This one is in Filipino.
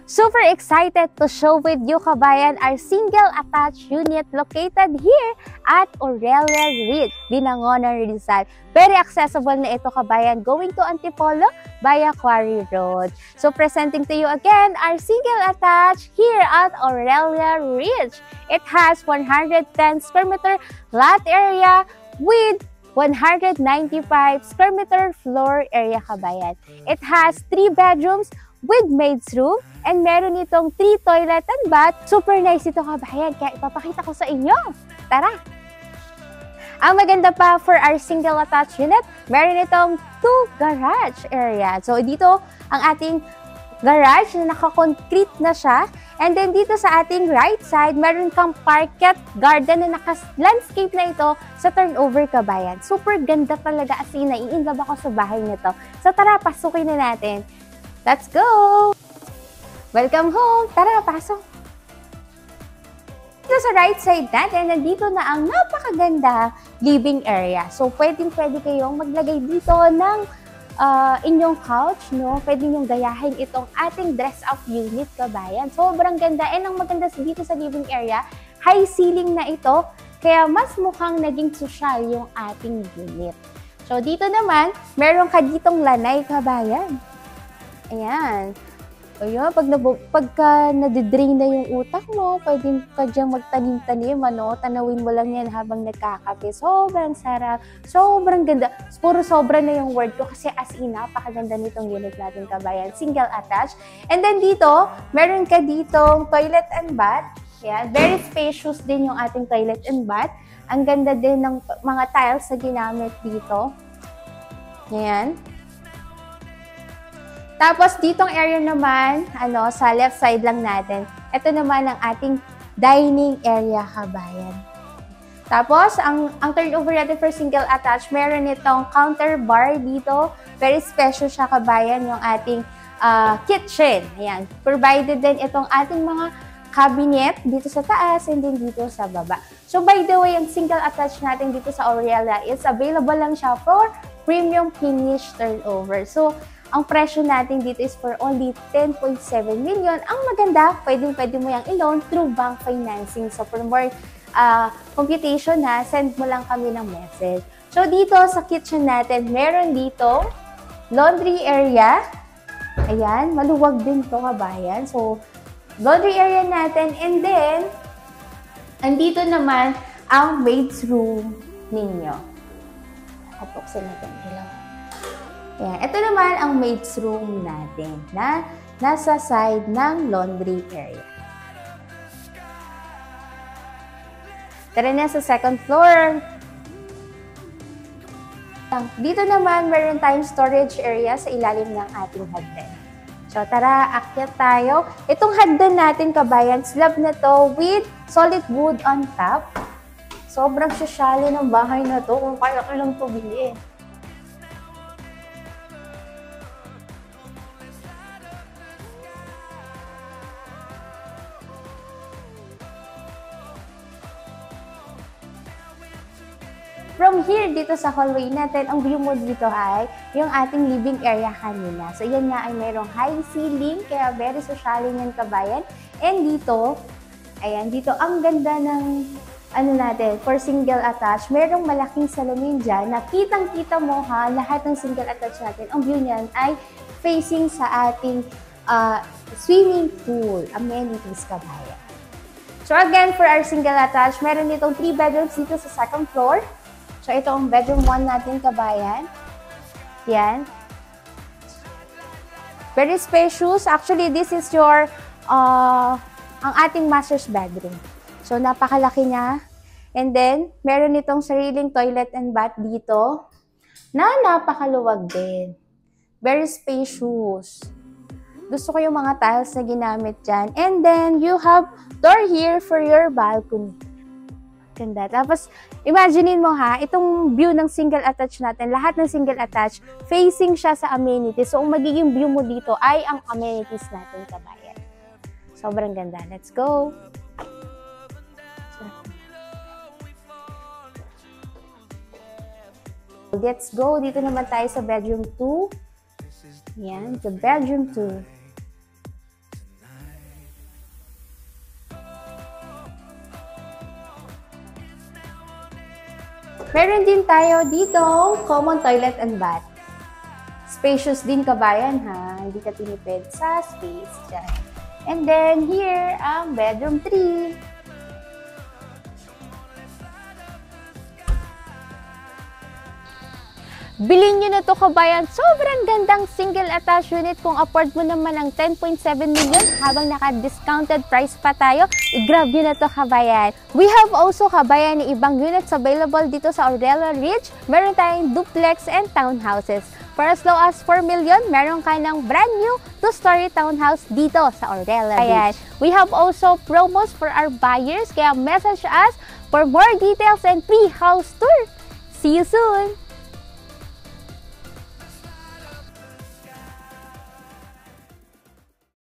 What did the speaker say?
Super excited to show with you, kabayan, our single attached unit located here at Aurelia Ridge, Binangonan, Rizal. Very accessible na ito, kabayan, going to Antipolo via Quarry Road. So presenting to you again our single attached here at Aurelia Ridge. It has 110 square meter lot area with 195 square meter floor area, kabayan. It has 3 bedrooms with maid's room, and meron itong 3 toilet and bath. Super nice ito, kabayan, kaya ipapakita ko sa inyo. Tara! Ang maganda pa for our single attached unit, meron itong 2 garage area. So dito, ang ating garage na naka-concrete na siya. And then dito sa ating right side, meron kang parquet garden na naka-landscape na ito sa turnover, kabayan. Super ganda talaga, as in, nai-inlove ako sa bahay nito. So tara, pasukin na natin. Let's go! Welcome home! Tara, pasok! Dito sa right side natin, nandito na ang napakaganda living area. So, pwedeng-pwede kayong maglagay dito ng inyong couch, no? Pwede niyong gayahin itong ating dress-up unit, kabayan. Sobrang ganda. And ang maganda dito sa living area, high ceiling na ito, kaya mas mukhang naging social yung ating unit. So, dito naman, meron ka ditong lanay, kabayan. Ayan. Ayun, pagka nadidrain na yung utak mo, pwede ka dyan magtanim-tanim, ano? Tanawin mo lang yan habang nagkakape. Sobrang sarap. Sobrang ganda. Puro sobra na yung word ko kasi as in, napakaganda nitong unit natin, kabayan. Single attached. And then dito, meron ka ditong toilet and bath. Ayan. Very spacious din yung ating toilet and bath. Ang ganda din ng mga tiles na ginamit dito. Ayan. Tapos, ditong area naman, sa left side lang natin, ito naman ang ating dining area, kabayan. Tapos, ang turnover natin for single attached, meron itong counter bar dito. Very special siya, kabayan, yung ating kitchen. Ayan. Provided din itong ating mga cabinet dito sa taas and then dito sa baba. So, by the way, ang single attached natin dito sa Aurelia is available lang siya for premium finish turnover. So, ang presyo natin dito is for only 10.7 million. Ang maganda, pwede mo yung i-loan through bank financing. So, for more computation send mo lang kami ng message. So, dito sa kitchen natin, meron dito laundry area. Ayan, maluwag din to, kabayan. So, laundry area natin. And then, andito naman ang maid's room ninyo. Kapuksin natin. Hello. Ayan. Ito naman ang maid's room natin na nasa side ng laundry area. Tara na sa second floor. Dito naman, meron tayong storage area sa ilalim ng ating hagdan. So tara, akyat tayo. Itong hagdan natin, kabayan, slab na to with solid wood on top. Sobrang sosyal ng bahay na to kung kaya ko lang ito bilhin. From here, dito sa hallway natin, ang view mo dito ay yung ating living area kanina. So, yan nga ay mayroong high ceiling, kaya very socialing yan, kabayan. And dito, ayan, dito ang ganda ng, natin, for single attached. Merong malaking salamin dyan na kitang-kita mo lahat ng single attached natin. Ang view niyan ay facing sa ating swimming pool, amenities, kabayan. So, again, for our single attached, meron ditong 3 bedrooms dito sa second floor. So, ito ang bedroom 1 natin, kabayan. Yan. Very spacious. Actually, this is your, ang ating master's bedroom. So, napakalaki niya. And then, meron itong sariling toilet and bath dito na napakaluwag din. Very spacious. Gusto ko yung mga tiles na ginamit dyan. And then, you have door here for your balcony. Ganda. Tapos, imaginein mo itong view ng single attached natin, lahat ng single attached, facing siya sa amenities. So, ang magiging view mo dito ay ang amenities natin, kabayan. Sobrang ganda. Let's go! Let's go. Dito naman tayo sa bedroom 2. Yan, the bedroom 2. Meron din tayo dito common toilet and bath. Spacious din kabayan ha, hindi ka tinipid sa space dyan. And then here, ang bedroom 3. Bilhin nyo na to kabayan, sobrang gandang single attached unit kung afford mo naman ang 10.7 million habang naka-discounted price pa tayo, i-grab nyo na to kabayan. We have also kabayan ni ibang units available dito sa Aurora Ridge. Meron tayong duplex and townhouses. For as low as 4 million, meron ka ng brand new 2-story townhouse dito sa Aurora Ridge. We have also promos for our buyers, kaya message us for more details and free house tour. See you soon!